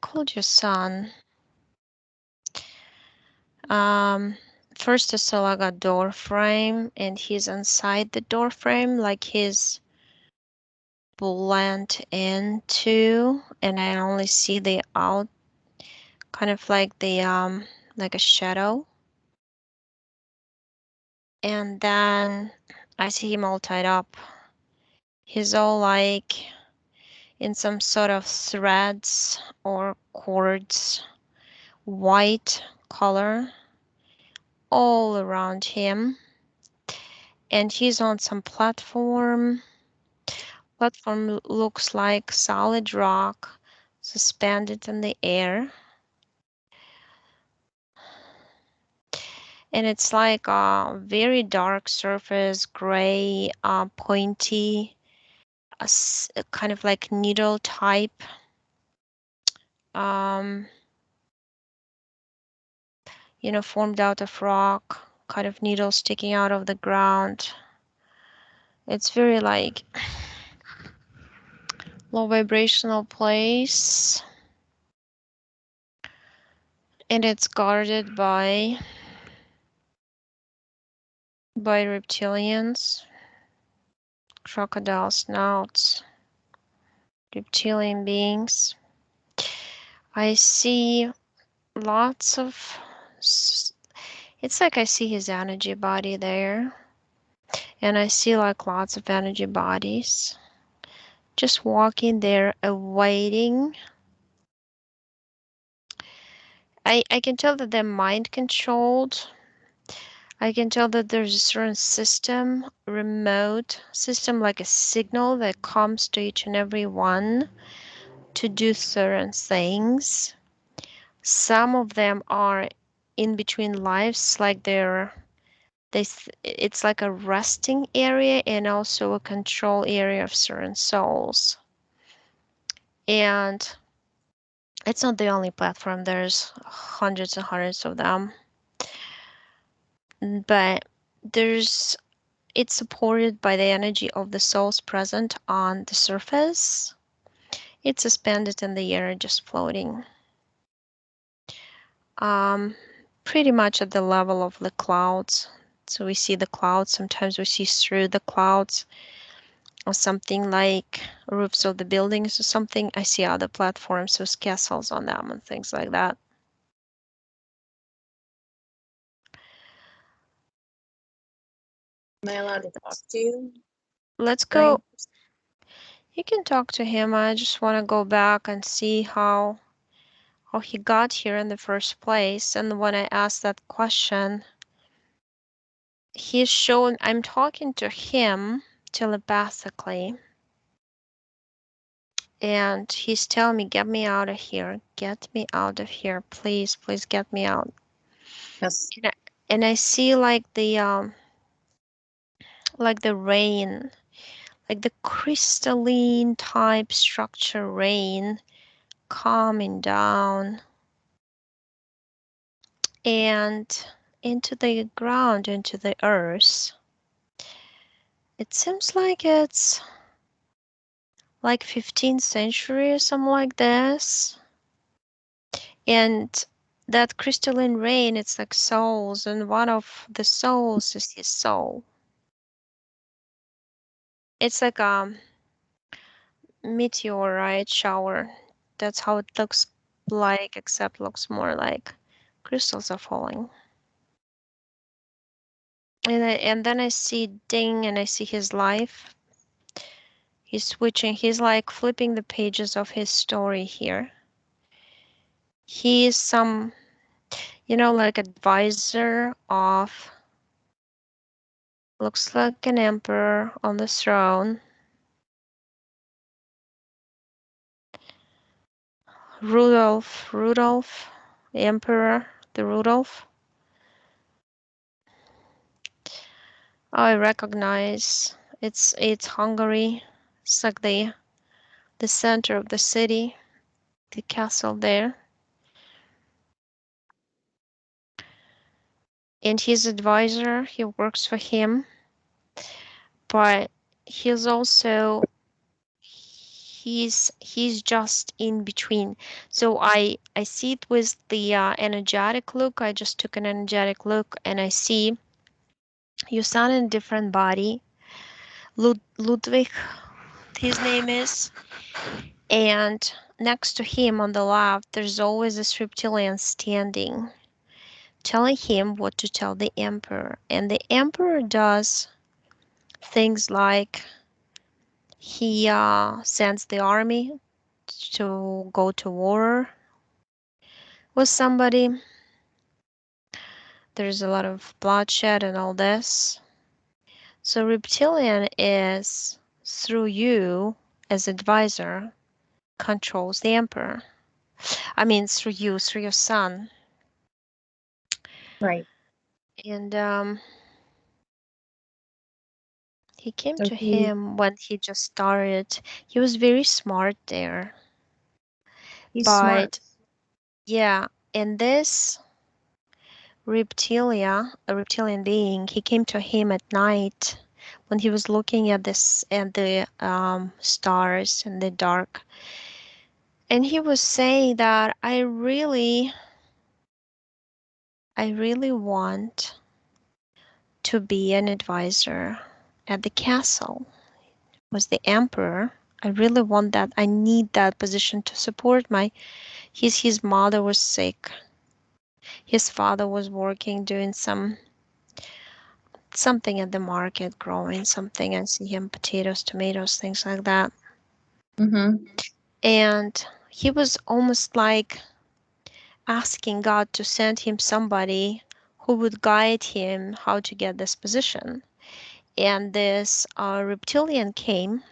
called your son? First I saw like a door frame, and he's inside the door frame, like he's blend into, and I only see the out, kind of like the like a shadow. And then I see him all tied up. He's all like in some sort of threads or cords, white color all around him. And he's on some platform. Platform looks like solid rock suspended in the air. And it's like a very dark surface, gray, pointy, kind of like needle type. Um, Formed out of rock, kind of needle sticking out of the ground. It's very like low vibrational place, and it's guarded by reptilians, crocodile snouts, reptilian beings. I see lots of, it's like I see his energy body there, and I see like lots of energy bodies just walking there, awaiting. I can tell that they're mind controlled. I can tell that there's a certain system, remote system, like a signal that comes to each and every one to do certain things. Some of them are in between lives, like it's like a resting area and also a control area of certain souls. And it's not the only platform, there's hundreds and hundreds of them. But it's supported by the energy of the souls present on the surface. It's suspended in the air, just floating. Pretty much at the level of the clouds. So we see the clouds, sometimes we see through the clouds, or something like roofs of the buildings or something. I see other platforms with castles on them and things like that. Am I allowed to talk to you? Let's go. You can talk to him. I just want to go back and see how he got here in the first place. And when I asked that question, he's showing, I'm talking to him telepathically, and he's telling me, get me out of here, get me out of here, please, please get me out. Yes. And I see like the rain, like the crystalline type structure rain coming down and into the ground, into the earth. It seems like it's like 15th century or something like this. And that crystalline rain, it's like souls, and one of the souls is his soul. It's like a meteorite shower. That's how it looks like, except looks more like crystals are falling. And then I see Ding, and I see his life. He's switching. He's like flipping the pages of his story here. He is some, like advisor of, looks like an emperor on the throne. Rudolph, Emperor, the Rudolph. Oh, I recognize. It's Hungary. It's like the center of the city, the castle there. And his advisor, he works for him, but he's also he's just in between. So I see it with the energetic look. I just took an energetic look, and I see your son in a different body. Ludwig, his name is, and next to him on the left, there's always this reptilian standing, telling him what to tell the emperor. And the emperor does things like he sends the army to go to war with somebody. There's a lot of bloodshed and all this. So reptilian is, through you as advisor, controls the emperor. I mean, through you, through your son. Right. And he came So to he him when he just started. He was very smart there. he's smart. But yeah, and this a reptilian being, he came to him at night when he was looking at the stars in the dark. And he was saying that I really want to be an advisor at the castle. Was the emperor. I really want that. I need that position to support my his mother was sick. His father was working doing something at the market, growing something. I see him potatoes, tomatoes, things like that. Mm-hmm. And he was almost like asking God to send him somebody who would guide him how to get this position. And this reptilian came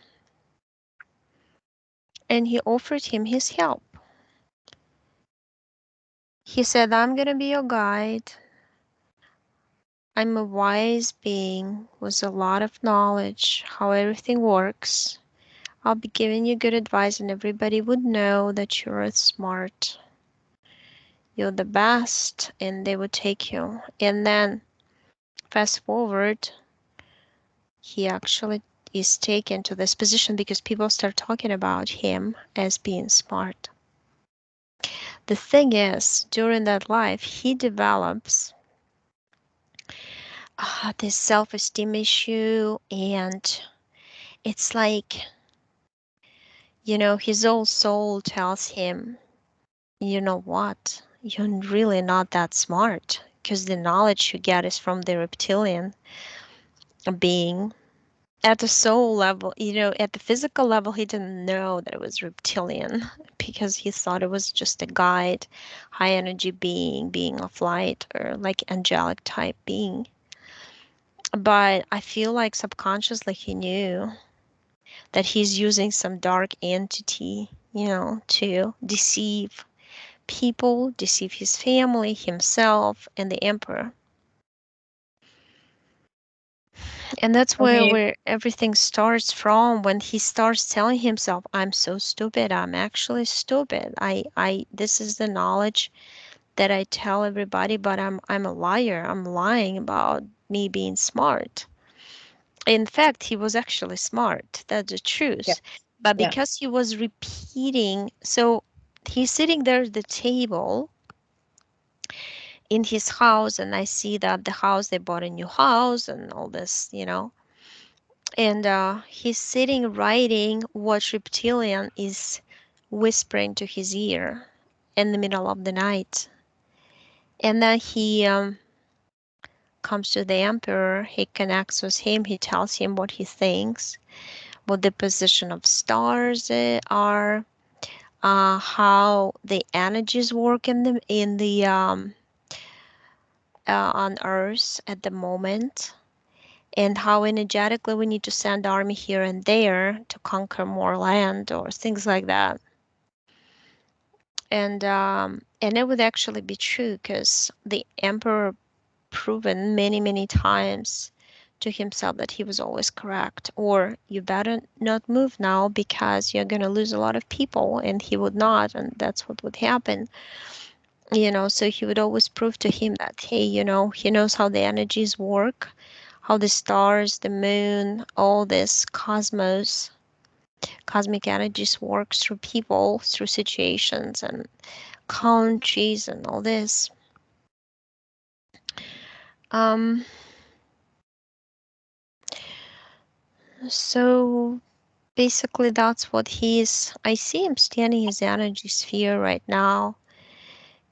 and he offered him his help. He said, I'm going to be your guide. I'm a wise being with a lot of knowledge how everything works. I'll be giving you good advice, and everybody would know that you're smart. You're the best, and they would take you. And then, fast forward, he actually is taken to this position because people start talking about him as being smart. The thing is, during that life, he develops this self esteem issue, and it's like, his old soul tells him, you know what? You're really not that smart because the knowledge you get is from the reptilian being. At the soul level, at the physical level, he didn't know that it was reptilian because he thought it was just a guide, high energy being of light, or like angelic type being. But I feel like subconsciously he knew that he's using some dark entity, to deceive people, deceive his family, himself, and the emperor. And that's where Okay. where everything starts from, when he starts telling himself, I'm so stupid, I'm actually stupid. I this is the knowledge that I tell everybody, but I'm a liar. I'm lying about me being smart. In fact, he was actually smart. That's the Yeah. truth. But Yeah. because he was repeating, so he's sitting there at the table in his house, and I see that the house, they bought a new house and all this. And he's sitting writing what reptilian is whispering to his ear in the middle of the night. And then he comes to the emperor, he connects with him, he tells him what he thinks, what the position of stars are, how the energies work on Earth at the moment, and how energetically we need to send army here and there to conquer more land or things like that. And it would actually be true because the emperor proven many many times to himself that he was always correct, or you better not move now because you're going to lose a lot of people, and he would not, and that's what would happen. So he would always prove to him that, hey, he knows how the energies work, how the stars, the moon, all this cosmos Cosmic energies works through people, through situations and countries and all this. Um, so basically that's what he's, I see him standing his energy sphere right now,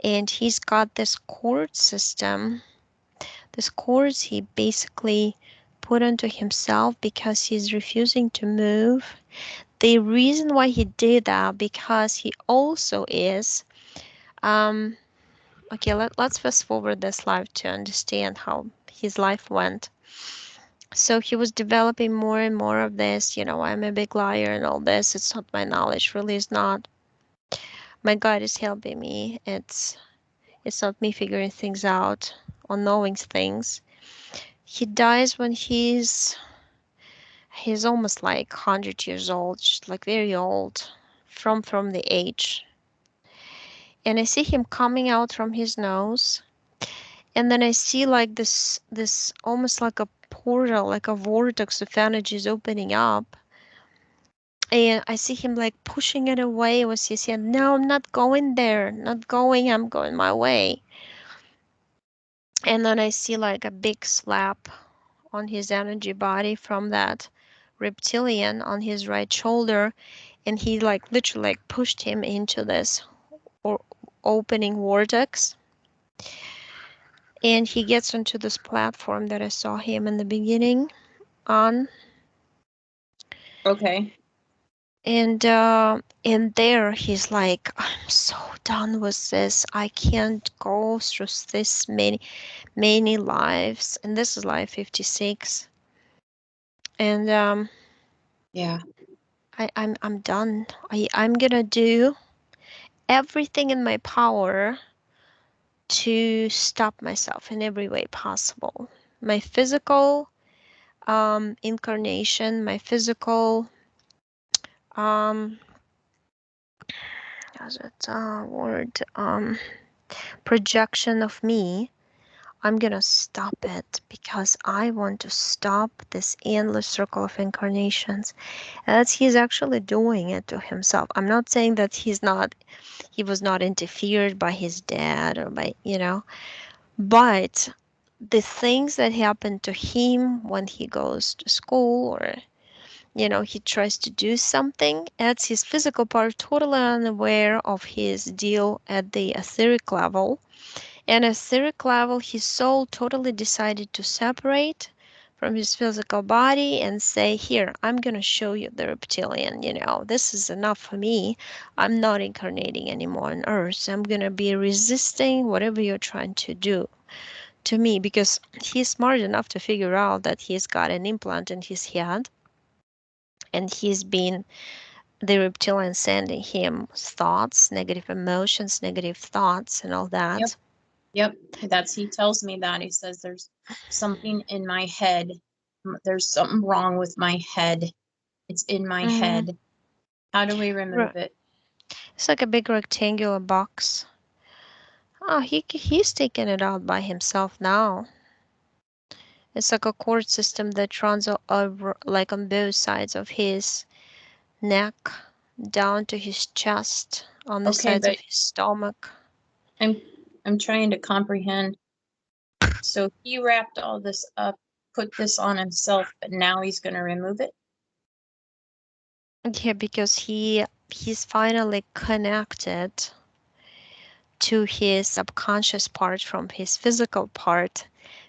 and he's got this cord system. This cords he basically put onto himself because he's refusing to move. The reason why he did that because he also is um okay, let's fast forward this life to understand how his life went. So he was developing more and more of this, I'm a big liar and all this. It's not my knowledge, really is not. My God is helping me. It's not me figuring things out or knowing things. He dies when he's almost like 100 years old, just like very old from the age. And I see him coming out from his nose, and then I see like this almost like a portal, like a vortex of energies opening up. And I see him like pushing it away with his hand. No, I'm not going there. Not going. I'm going my way. And then I see like a big slap on his energy body from that reptilian on his right shoulder, and he like literally like pushed him into this or opening vortex, and he gets onto this platform that I saw him in the beginning on. Okay. And there he's like, I'm so done with this. I can't go through this many lives, and this is life 56. And Yeah. I'm done. I'm gonna do everything in my power to stop myself in every way possible. My physical incarnation, my physical um, how's it word projection of me. I'm gonna stop it because I want to stop this endless circle of incarnations. And that's he's actually doing it to himself. I'm not saying that he was not interfered by his dad or by, but the things that happen to him when he goes to school or he tries to do something, adds his physical part totally unaware of his deal at the etheric level. And etheric level, his soul totally decided to separate from his physical body and say, here, I'm going to show you the reptilian, this is enough for me. I'm not incarnating anymore on earth. I'm going to be resisting whatever you're trying to do to me, because he's smart enough to figure out that he's got an implant in his head, and he's been the reptilian sending him thoughts, negative emotions, negative thoughts, and all Yep. that. Yep. That's he tells me that. He says there's something in my head. There's something wrong with my head. It's in my Mm-hmm. head. How do we remove it? It's like a big rectangular box. Oh, he's taking it out by himself now. It's like a cord system that runs over, like on both sides of his neck, down to his chest, on the Okay, sides but of his stomach. I'm I'm trying to comprehend. So he wrapped all this up, put this on himself, but now he's going to remove it. Yeah, because he's finally connected to his subconscious part from his physical part,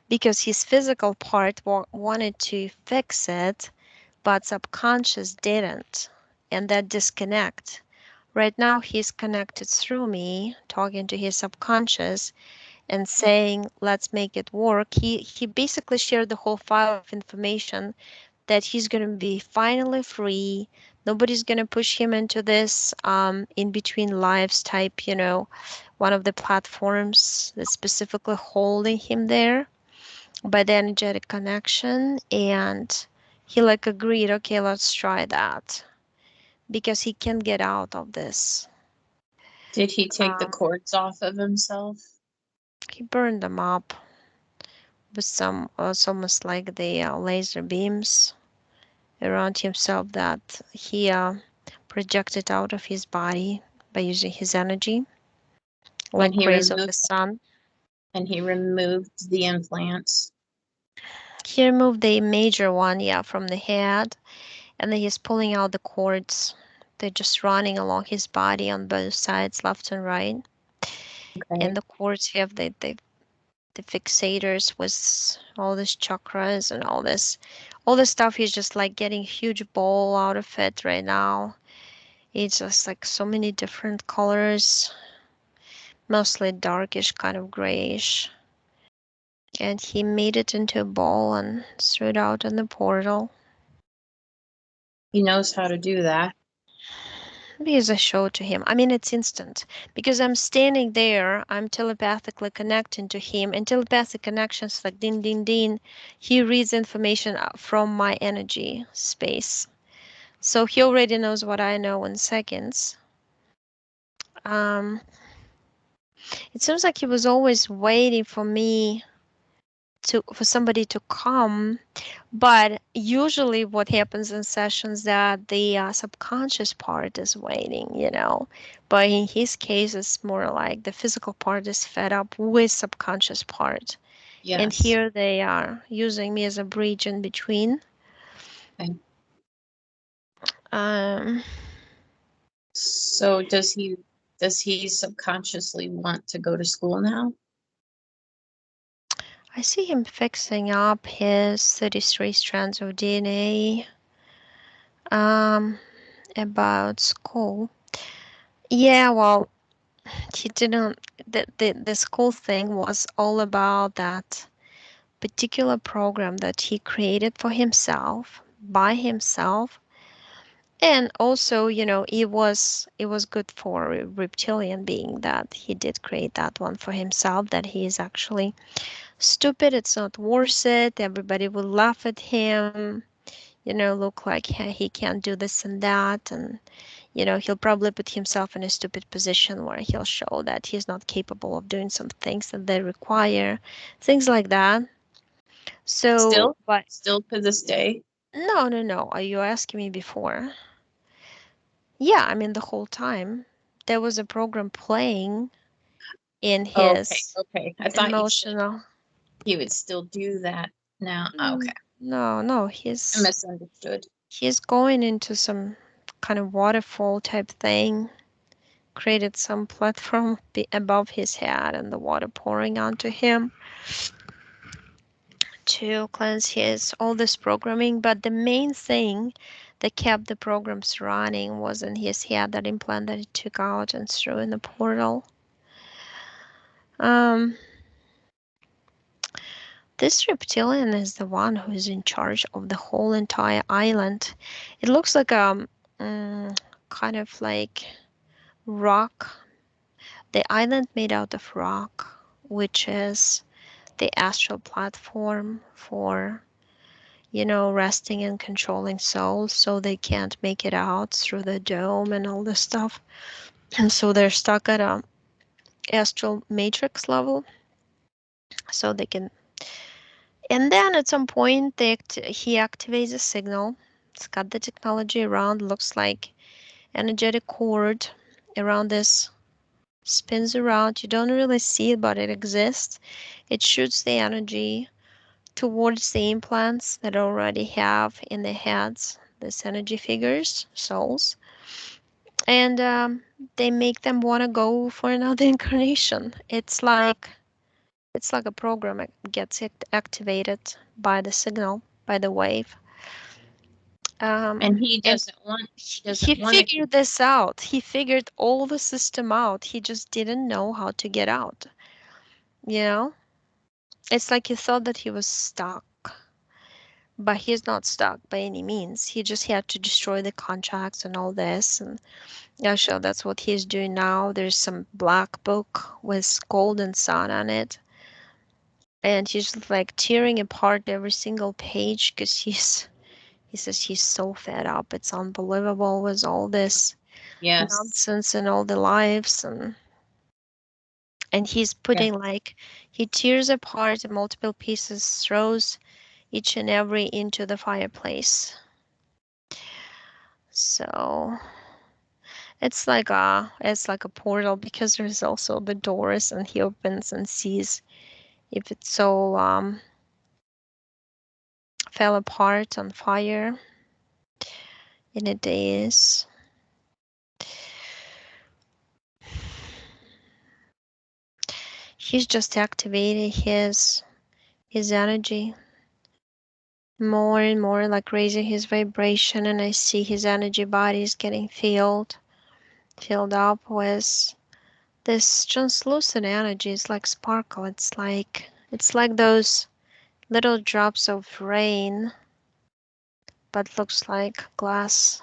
because his physical part wanted to fix it, but subconscious didn't, and that disconnect. Right now he's connected through me, talking to his subconscious and saying, let's make it work. He basically shared the whole file of information that he's going to be finally free. Nobody's going to push him into this in between lives type, one of the platforms that's specifically holding him there by the energetic connection. And he like agreed, okay, let's try that, because he can get out of this. Did he take the Um, cords off of himself? he burned them up with some, it's almost like the laser beams, around himself that he projected out of his body by using his energy, And like he rays of the removed sun. the implants. He removed the major one, yeah, from the head, and then he's pulling out the cords. They're just running along his body on both sides, left and right. And Okay. the cords have the fixators with all these chakras and all this stuff. He's just like getting a huge ball out of it right now. It's just like so many different colors, mostly darkish, kind of grayish. And he made it into a ball and threw it out in the portal. He knows how to do that. Because I showed to him. I mean, it's instant. Because I'm standing there, I'm telepathically connecting to him, and telepathic connections like din din din. He reads information from my energy space. So he already knows what I know in seconds. Um, it seems like he was always waiting for me for somebody to come, but usually what happens in sessions that the subconscious part is waiting, but in his case it's more like the physical part is fed up with subconscious part, and Yes. here they are using me as a bridge in between. Okay. um So does he subconsciously want to go to school now? I see him fixing up his 33 strands of DNA um about school. Yeah, well, he didn't. The school thing was all about that particular program that he created for himself by himself, and also, it was good for a reptilian being that he did create that one for himself, that he is actually stupid, it's not worth it, everybody will laugh at him, look like he can't do this and that, and he'll probably put himself in a stupid position where he'll show that he's not capable of doing some things that they require, things like that. So, Still, but still to this day. no, no, no. Are you asking me before? Yeah, I mean, the whole time there was a program playing in Okay, his okay. I thought you said emotional. he would still do that now. Okay, No, no, I misunderstood. he's going into some kind of waterfall type thing, created some platform above his head and the water pouring onto him to cleanse his all this programming. But the main thing that kept the programs running was in his head, that implant that he took out and threw in the portal. um this reptilian is the one who is in charge of the whole entire island. It looks like kind of like rock, the island made out of rock, which is the astral platform for resting and controlling souls, so they can't make it out through the dome and all this stuff. And so they're stuck at a astral matrix level, so they can. And then at some point, he activates a signal. It's got the technology around, looks like energetic cord around this, spins around. You don't really see it, but it exists. It shoots the energy towards the implants that already have in their heads, these energy figures, souls, and they make them want to go for another incarnation. It's like a program gets activated by the signal, by the wave. And he And he doesn't want to. figured this out. He figured all the system out. He just didn't know how to get out. You know, it's like he thought that he was stuck, but he's not stuck by any means. He just had to destroy the contracts and all this. And yeah, sure, that's what he's doing now. There's some black book with golden sun on it. And he's just like tearing apart every single page because he says he's so fed up. It's unbelievable with all this Yes, nonsense and all the lives, and he's yeah. putting like he tears apart in multiple pieces, throws each and every into the fireplace. So it's like a portal because there's also the doors, and he opens and sees if it's all fell apart on fire, and it is. He's just activating his energy more and more, like raising his vibration, and I see his energy body is getting filled up with this translucent energy. It's like sparkle. It's like those little drops of rain, but looks like glass.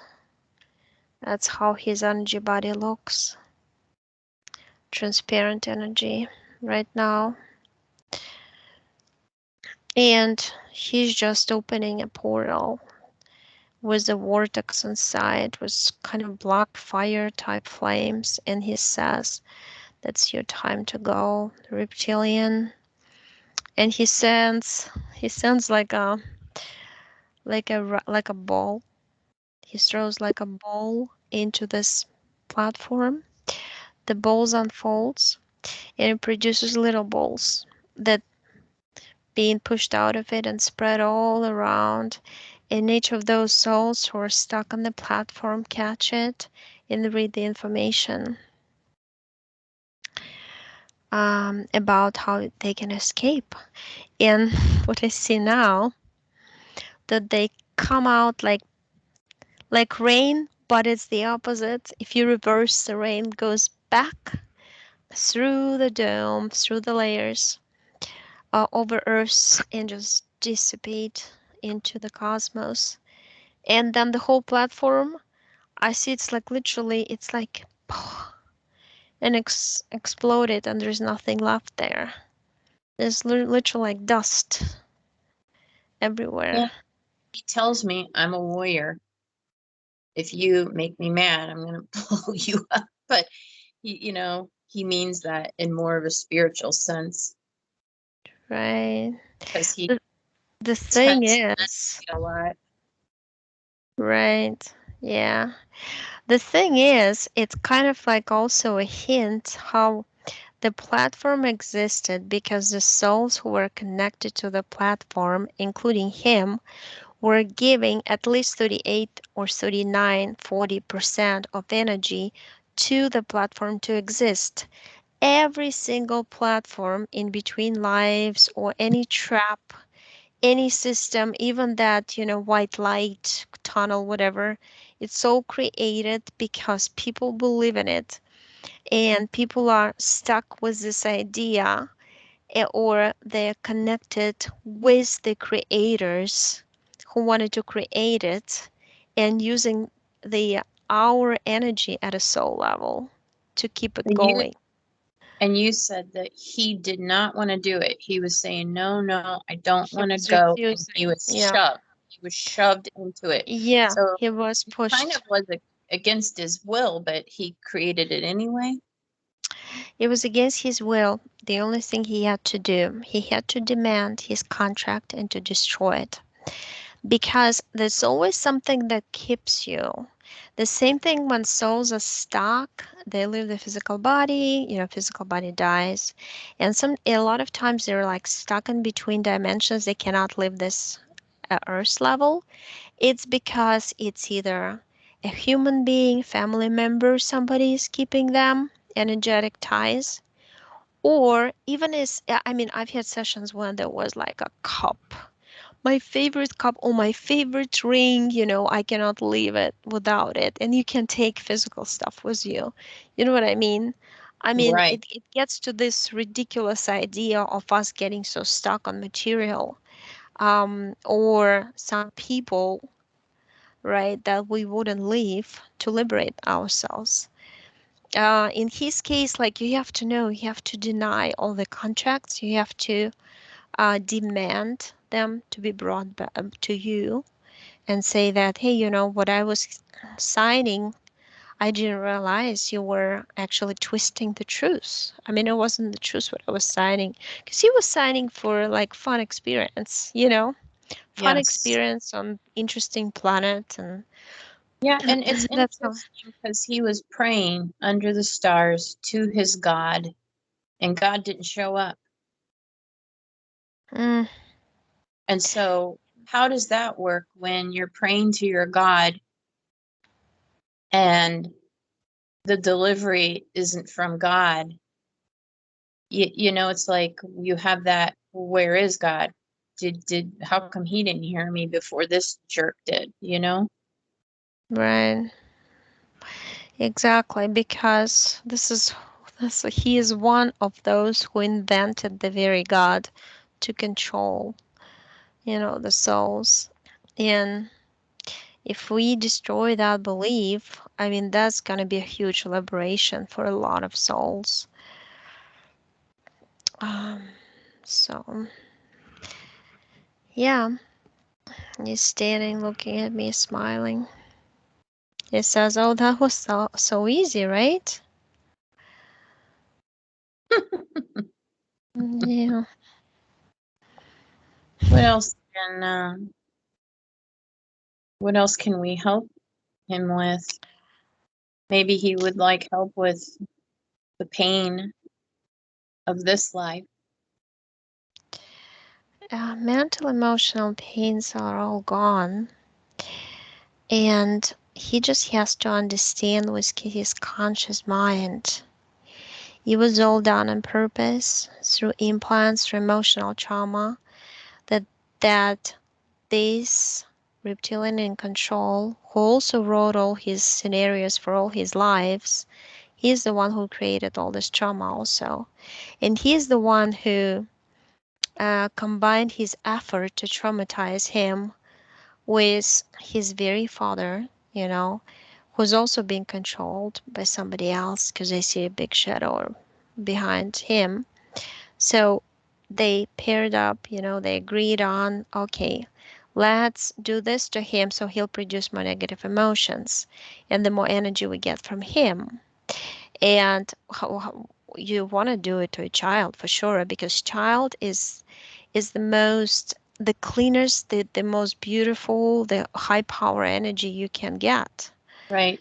That's how his energy body looks. Transparent energy right now. And he's just opening a portal with a vortex inside with kind of black fire type flames, and he says, "That's your time to go, reptilian." And he sends like a ball. He throws like a ball into this platform. The balls unfolds, and it produces little balls that being pushed out of it and spread all around. And each of those souls who are stuck on the platform catch it and read the information about how they can escape. And what I see now, that they come out like rain, but it's the opposite. If you reverse, the rain goes back through the dome, through the layers, over Earth, and just dissipate into the cosmos. And then the whole platform, I see it's like literally, it's like and exploded, and there's nothing left there. There's literally like dust everywhere. Yeah, he tells me I'm a warrior. If you make me mad, I'm gonna blow you up. But he means that in more of a spiritual sense Right. because he The, the thing tends to is, meditate a lot. right. Yeah. The thing is, it's kind of like also a hint how the platform existed because the souls who were connected to the platform, including him, were giving at least 38 or 39, 40% of energy to the platform to exist. Every single platform in between lives or any trap, any system, even that, white light tunnel, whatever, it's all created because people believe in it, and people are stuck with this idea, or they're connected with the creators who wanted to create it, and using the our energy at a soul level to keep it And you going. and you said that he did not want to do it. He was saying, no, no, I don't He want to was go. And he refusing. was Yeah. shoved. He was shoved into it. Yeah, So he was he kind pushed. of was against his will, but he created it anyway. It was against his will. The only thing he had to do, he had to demand his contract and to destroy it. Because there's always something that keeps you. The same thing when souls are stuck, they leave the physical body, physical body dies. And a lot of times they're like stuck in between dimensions. They cannot leave this earth level. It's because it's either a human being, family member, somebody is keeping them, energetic ties, or even I've had sessions when there was like a cup, my favorite cup or my favorite ring, I cannot leave it without it. And you can take physical stuff with you. You know what I mean? I mean, Right. it gets to this ridiculous idea of us getting so stuck on material, or some people, right, that we wouldn't leave to liberate ourselves. In his case, like, you have to know, you have to deny all the contracts, you have to demand them to be brought back to you, and say that, hey, what I was signing, I didn't realize you were actually twisting the truth. I mean, it wasn't the truth what I was signing, because he was signing for like fun experience, fun Yes. experience on interesting planet, and Yeah, and it's That's how. interesting because he was praying under the stars to his God, and God didn't show up. Mm, And so, how does that work when you're praying to your God and the delivery isn't from God? It's like you have that, where is God? How come he didn't hear me before this jerk did, you know? right. Exactly, because he is one of those who invented the very God to control, the souls. And if we destroy that belief, I mean, that's going to be a huge liberation for a lot of souls. Um, so, yeah, he's standing looking at me, smiling. He says, "Oh, that was so easy, right?" Yeah. What else can what else can we help him with? Maybe he would like help with the pain of this life. Mental emotional pains are all gone, and he just has to understand with his conscious mind. It was all done on purpose through implants, through emotional trauma, that that this reptilian in control, who also wrote all his scenarios for all his lives, he's the one who created all this trauma also. And he's the one who combined his effort to traumatize him with his very father, who's also being controlled by somebody else because they see a big shadow behind him. So they paired up, they agreed on, okay, let's do this to him so he'll produce more negative emotions. And the more energy we get from him. And you want to do it to a child for sure, because child is the cleanest, the most beautiful, the high power energy you can get. Right.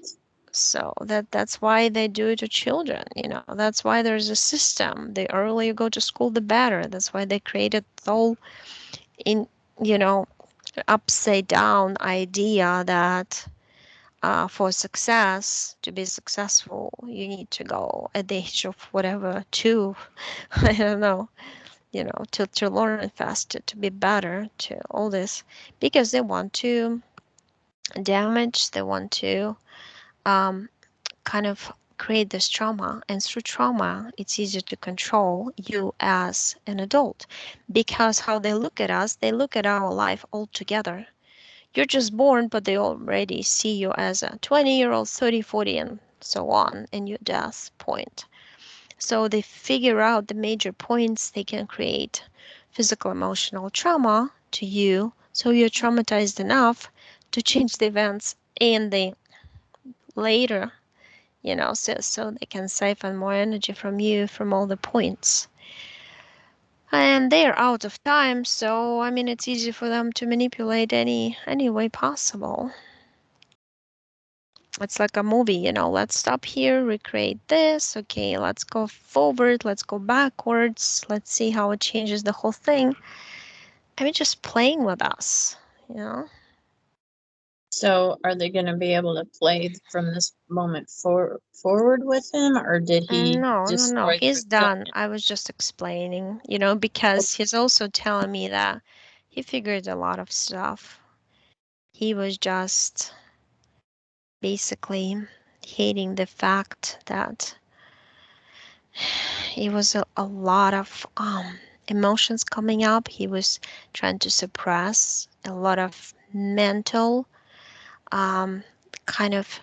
So that's why they do it to children. That's why there's a system. The earlier you go to school, the better. That's why they created the whole in you know upside down idea that for success, to be successful, you need to go at the age of whatever, two. I don't know, to learn faster, to be better, to all this, because they want to damage, they want to um, kind of create this trauma. And through trauma, it's easier to control you as an adult, because how they look at us, they look at our life altogether. You're just born, but they already see you as a 20-year-old, 30, 40, and so on, in your death point. So they figure out the major points they can create physical, emotional trauma to you, so you're traumatized enough to change the events in the later, so they can siphon more energy from you from all the points. And they're out of time, so I mean it's easy for them to manipulate any way possible. It's like a movie, let's stop here, recreate this, okay, let's go forward, let's go backwards, let's see how it changes the whole thing. I mean, just playing with us, you know. So, are they going to be able to play from this moment forward with him, or did he No, no, no, destroy the he's done. reptilian? I was just explaining, because Okay. he's also telling me that he figured a lot of stuff. He was just basically hating the fact that it was a lot of emotions coming up. He was trying to suppress a lot of mental um, kind of.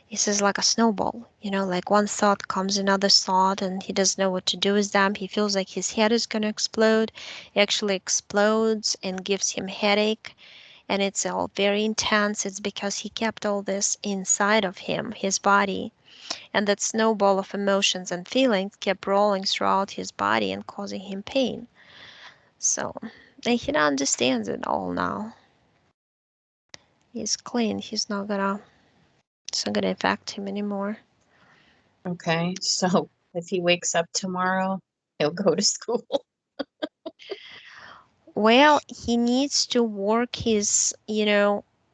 This is like a snowball, like one thought comes another thought, and he doesn't know what to do with them. He feels like his head is going to explode. It actually explodes and gives him headache, and it's all very intense. It's because he kept all this inside of him, his body, and that snowball of emotions and feelings kept rolling throughout his body and causing him pain. So he understands it all now. He's clean. He's not gonna. It's not going to affect him anymore. Okay. So if he wakes up tomorrow, he'll go to school. Well, he needs to work his,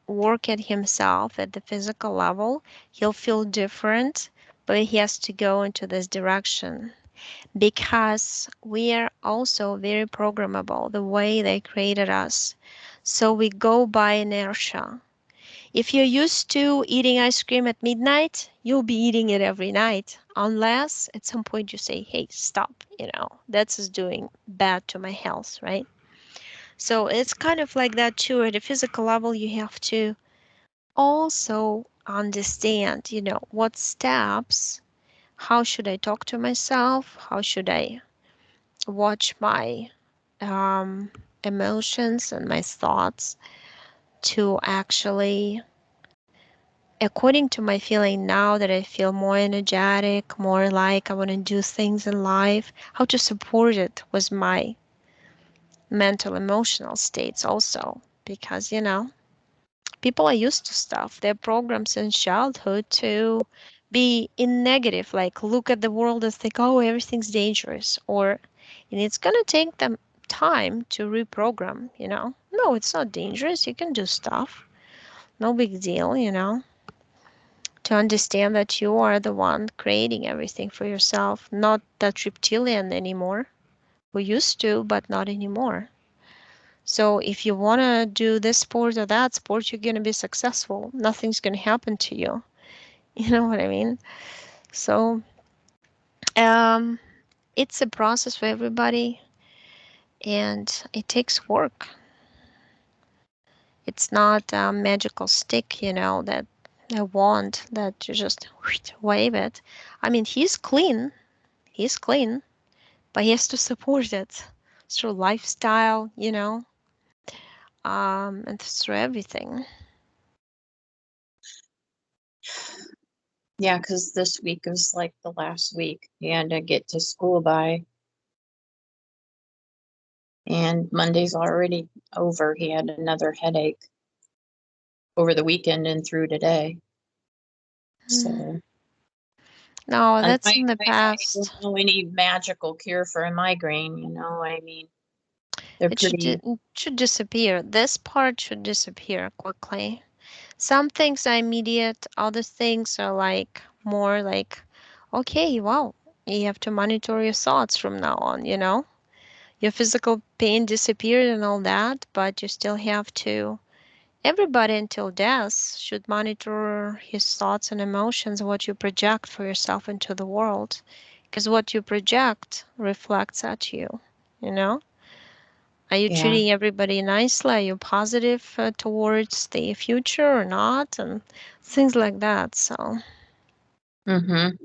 work at himself at the physical level. He'll feel different, but he has to go into this direction because we are also very programmable the way they created us. So we go by inertia. If you're used to eating ice cream at midnight, you'll be eating it every night, unless at some point you say, hey, stop, that's just doing bad to my health, right? So it's kind of like that too. At a physical level, you have to also understand, what steps, how should I talk to myself? How should I watch my um, emotions and my thoughts to actually, according to my feeling now that I feel more energetic, more like I want to do things in life, how to support it with my mental emotional states also. Because, people are used to stuff. They're programmed since childhood to be in negative, like look at the world and think, oh, everything's dangerous. And it's going to take them time to reprogram, No, it's not dangerous. You can do stuff. No big deal, to understand that you are the one creating everything for yourself, not that reptilian anymore. We used to, but not anymore. So if you want to do this sport or that sport, you're going to be successful. Nothing's going to happen to you. You know what I mean? So um, it's a process for everybody and it takes work. It's not a magical stick, that a wand that you just wave it. I mean, he's clean, but he has to support it through lifestyle, and through everything. Yeah, because this week is like the last week he had to get to school by, and Monday's already over. He had another headache over the weekend and through today. Mm. So, No, and that's in the I don't past. know any magical cure for a migraine, I mean, they're It should pretty, it should disappear. This part should disappear quickly. Some things are immediate, other things are like more like, okay, well, you have to monitor your thoughts from now on, Your physical pain disappeared and all that, but you still have to. Everybody until death should monitor his thoughts and emotions, what you project for yourself into the world. Because what you project reflects at you, you know? Are you yeah. treating everybody nicely? Are you positive towards the future or not? And things like that. So, Mm-hmm.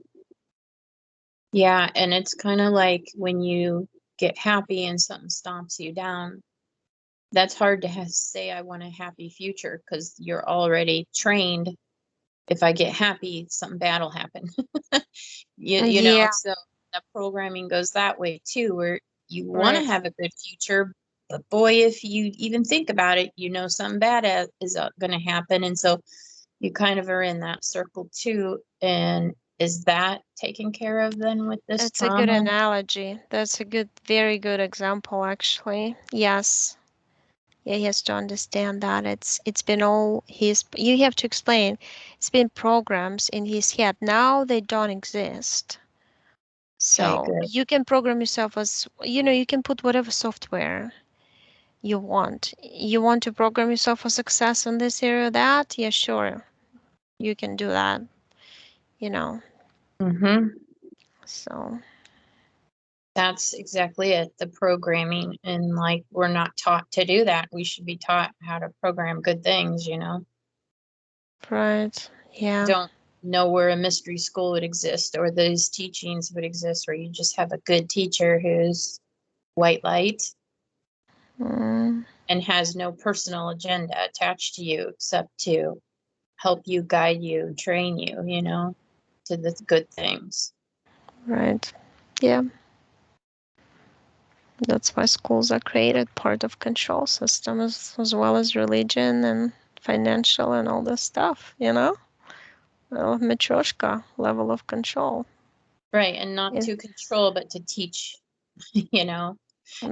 Yeah, and it's kind of like when you get happy and something stomps you down, that's hard to say I want a happy future because you're already trained. If I get happy, something bad will happen. yeah, So the programming goes that way too, where you want to right. have a good future, but boy, if you even think about it, something bad is going to happen. And so you kind of are in that circle too. And is that taken care of then with this It's a good trauma? analogy. That's a good, very good example, actually. Yes. Yeah, he has to understand that it's been all his. You have to explain. It's been programs in his head. Now they don't exist. Okay, So good. you can program yourself as you can put whatever software you want. You want to program yourself for success in this area or that? Yeah, sure. You can do that, you know. Mm-hmm. So, That's exactly it, the programming. And like, we're not taught to do that. We should be taught how to program good things. right. Yeah. Don't know where a mystery school would exist or those teachings would exist where you just have a good teacher who's white light Mm, and has no personal agenda attached to you except to help you, guide you, train you, to the good things. right. Yeah. That's why schools are created, part of control system as well as religion and financial and all this stuff. well, Matryoshka level of control. Right, and not Yeah. to control, but to teach, you know,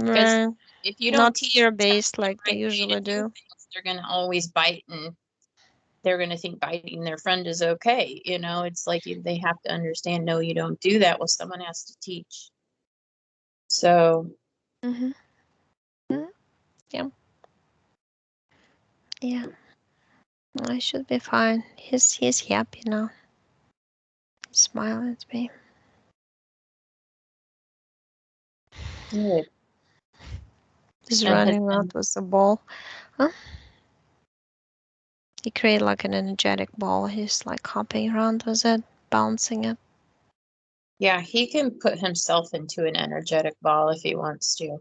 because Right. if you don't Not teach them fear-based the like they right way usually to do do. things, they're going to always bite, and they're going to think biting their friend is okay. You know, it's like they have to understand, no, you don't do that. Well, someone has to teach. So, Mm-hmm. Mm, yeah. Yeah. I should be fine. He's happy now. He's smiling at me. good. He's And has running around been, with the ball. Huh? He created like an energetic ball. He's like hopping around with it, bouncing it. yeah, he can put himself into an energetic ball if he wants to.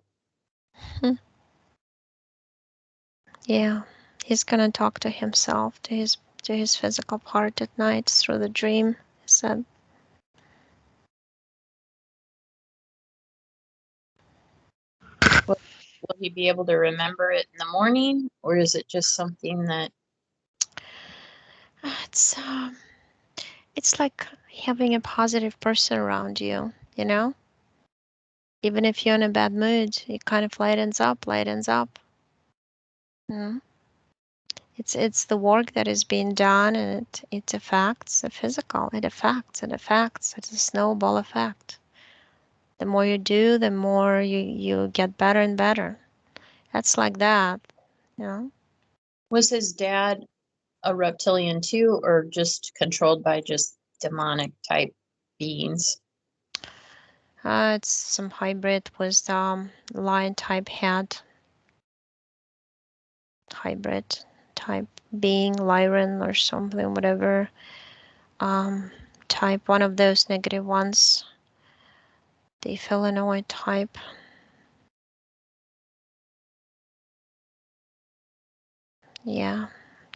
Hmm. Yeah. He's gonna talk to himself, to his physical part at night through the dream. He said, Will, will he be able to remember it in the morning, or is it just something that "It's it's like having a positive person around you, you know? Even if you're in a bad mood, it kind of lightens up, lightens up. Mm. It's the work that is being done, and it affects the physical. It affects. It affects. It's a snowball effect. The more you do, the more you get better and better. That's like that, you know. was his dad a reptilian too, or just controlled by just demonic type beings? It's some hybrid with lion type head, hybrid type being, Lyran or something, whatever um, type. One of those negative ones, the Felinoid type. Yeah.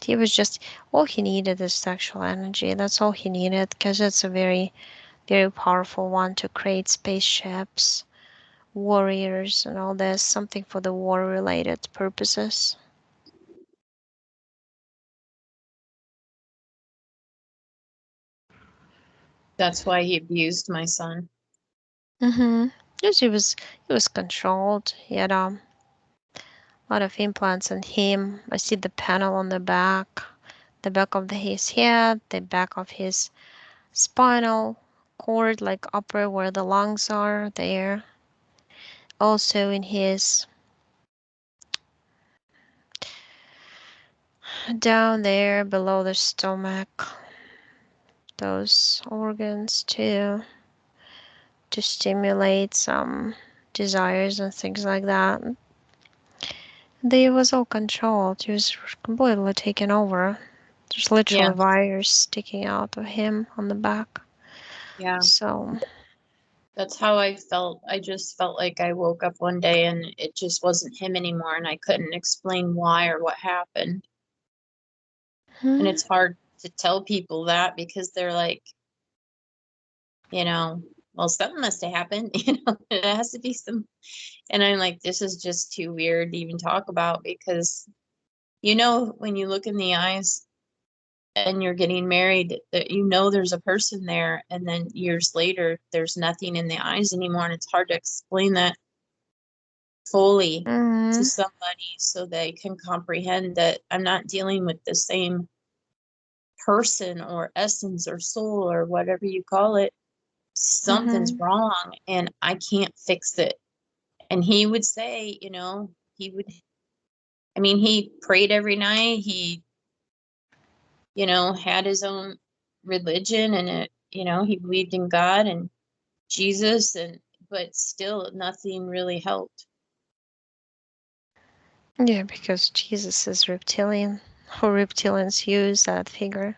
He was just, all he needed is sexual energy. That's all he needed, because it's a very, very powerful one to create spaceships, warriors, and all this. Something for the war related purposes. That's why he abused my son. Mm-hmm. Yes, he was controlled. He had a lot of implants on him. I see the panel on the back of his head, the back of his spinal cord, like upper where the lungs are there. Also in his down there below the stomach, those organs too, to stimulate some desires and things like that. They was all controlled. He was completely taken over. There's Yeah, literally wires sticking out of him on the back. yeah. So, That's how I felt. I just felt like I woke up one day and it just wasn't him anymore, and I couldn't explain why or what happened. And hmm, it's hard to tell people that because they're like, you know, well, something must have happened. It has to be some. And I'm like, this is just too weird to even talk about because, when you look in the eyes and you're getting married, that there's a person there, and then years later, there's nothing in the eyes anymore. And it's hard to explain that fully to hmm, somebody so they can comprehend that I'm not dealing with the same person or essence or soul or whatever you call it. Something's hmm, wrong and I can't fix it. And he would say, he prayed every night. He, had his own religion, and he believed in God and Jesus, but still nothing really helped. yeah, because Jesus is reptilian, or reptilians use that figure.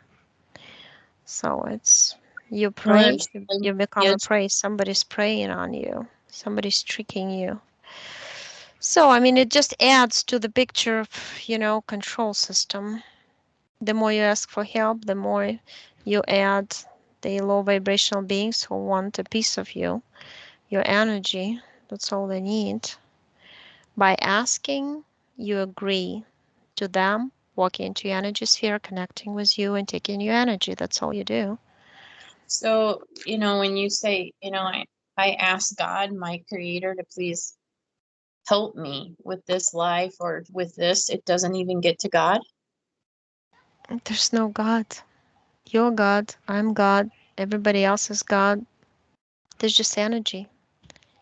So it's you Well, pray, there's you become yeah, a prey. Somebody's preying on you. Somebody's tricking you. So I mean, it just adds to the picture of control system. The more you ask for help, the more you add the low vibrational beings who want a piece of you, your energy. That's all they need. By asking, you agree to them. walking into your energy sphere, connecting with you, and taking your energy. That's all you do. So, when you say, I ask God, my creator, to please help me with this life or with this, it doesn't even get to God. There's no God. You're God. I'm God. Everybody else is God. There's just energy.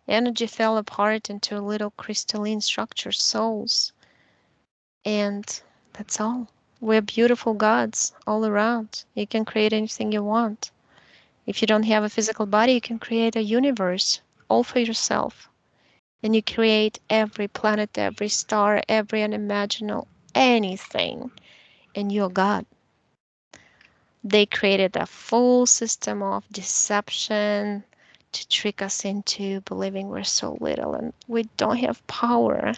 Energy fell apart into little crystalline structures, souls. And that's all. We're beautiful gods all around. You can create anything you want. If you don't have a physical body, you can create a universe all for yourself. And you create every planet, every star, every unimaginable anything. And you're God. They created a full system of deception to trick us into believing we're so little and we don't have power.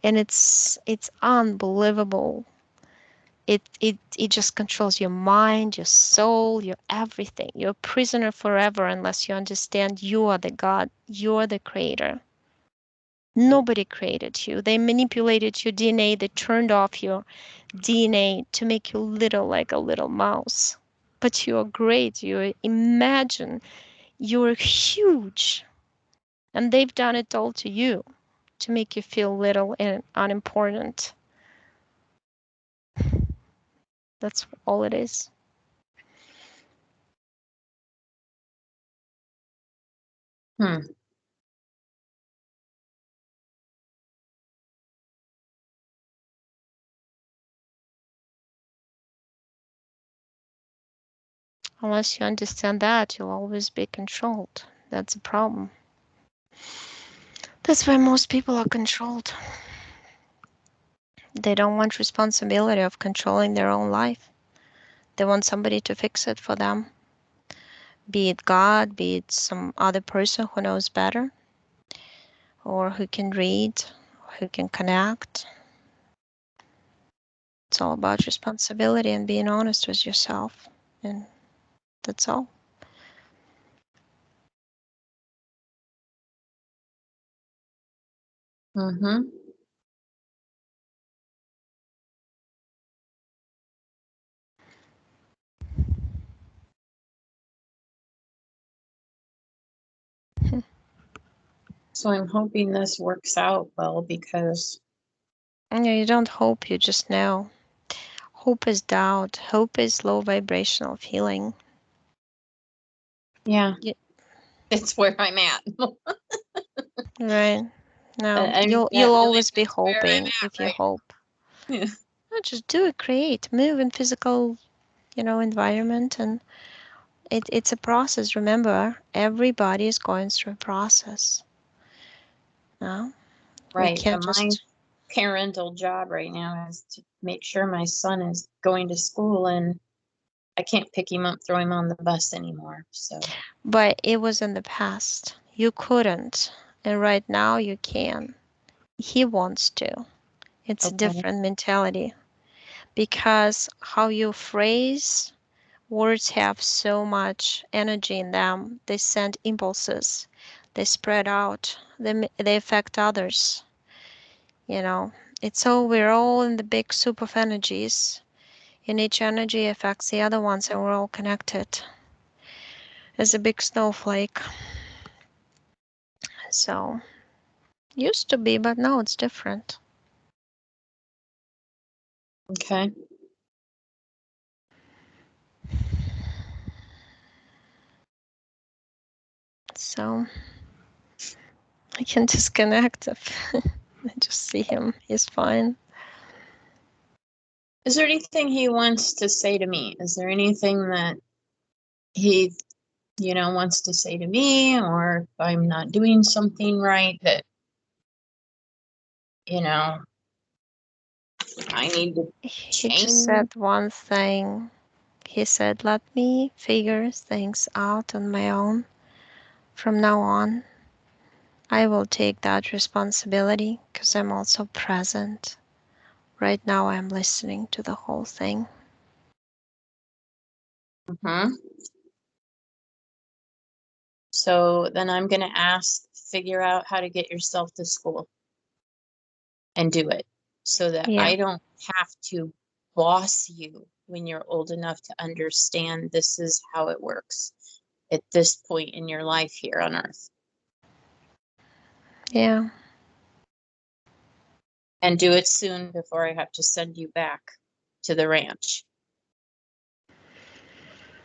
And it's unbelievable. It just controls your mind, your soul, your everything. You're a prisoner forever unless you understand you are the God, you're the creator. Nobody created you. They manipulated your DNA, they turned off your DNA to make you little like a little mouse. But you're great. You imagine you're huge. And they've done it all to you to make you feel little and unimportant. That's all it is. Hmm. Unless you understand that, you'll always be controlled. That's the problem. That's why most people are controlled. They don't want responsibility of controlling their own life. They want somebody to fix it for them. Be it God, be it some other person who knows better, or who can read, who can connect. It's all about responsibility and being honest with yourself. And that's all. Mm-hmm. So I'm hoping this works out well because, You don't hope, you just know. Hope is doubt. Hope is low vibrational feeling. yeah, Y- it's where I'm at. Right. No, I mean, you'll that really always be means where I'm hoping if at, you right? hope. Yeah. No, just do it, create, move in physical, environment, and it's a process. Remember, everybody is going through a process. No, we Right. can't But my just. parental job right now is to make sure my son is going to school, and I can't pick him up, throw him on the bus anymore. So, But it was in the past. You couldn't, and right now you can. He wants to. It's a okay. different mentality because how you phrase words have so much energy in them. They send impulses, they spread out, they affect others. You know, we're all in the big soup of energies, and each energy affects the other ones, and we're all connected as a big snowflake. So, used to be, but now it's different. Okay. So, I can disconnect if I just see him. He's fine. Is there anything he wants to say to me? Is there anything that he, wants to say to me, or if I'm not doing something right that, you know, I need to He just change? said one thing. He said, let me figure things out on my own. From now on, I will take that responsibility because I'm also present. Right now, I'm listening to the whole thing. Mm-hmm. So then I'm going to figure out how to get yourself to school and do it so that Yeah. I don't have to. boss you when you're old enough to understand this is how it works at this point in your life here on earth. Yeah. And do it soon before I have to send you back to the ranch.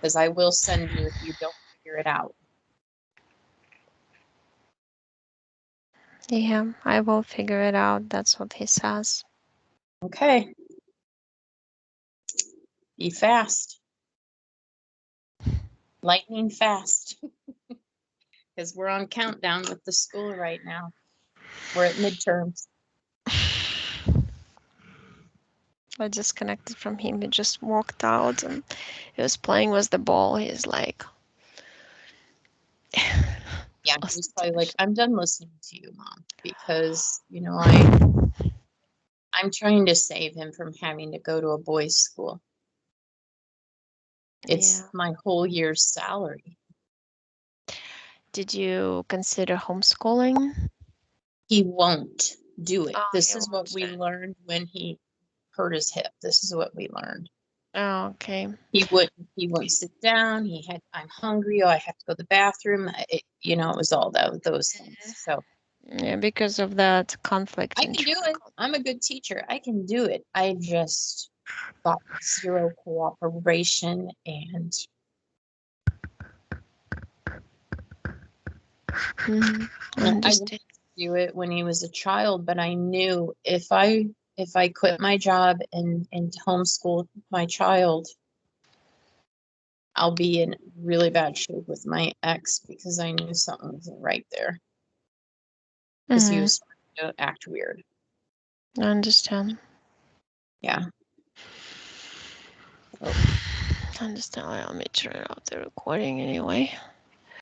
Because I will send you if you don't figure it out. Yeah, I will figure it out. That's what he says. Okay. Be fast. Lightning fast. Because we're on countdown with the school right now. We're at midterms. I disconnected from him. He just walked out and he was playing with the ball. He's like, Yeah, he lost was probably like, attention. I'm done listening to you, Mom, because, I'm trying to save him from having to go to a boys' school. It's Yeah. my whole year's salary. Did you consider homeschooling? He won't do it. Oh, This he is what won't do we it. learned when he hurt his hip. This is what we learned. Oh, okay. He wouldn't sit down. He had, I'm hungry. Oh, I have to go to the bathroom. It was all those things. So Yeah, because of that conflict I in can do it. I'm a good teacher. I can do it. I just got zero cooperation, and I I wanted understand. to do it when he was a child, but I knew if I quit my job and homeschool my child, I'll be in really bad shape with my ex because I knew something wasn't right there because he Hmm. was starting to act weird. I understand. Yeah. So, I understand. Let me turn off the recording anyway.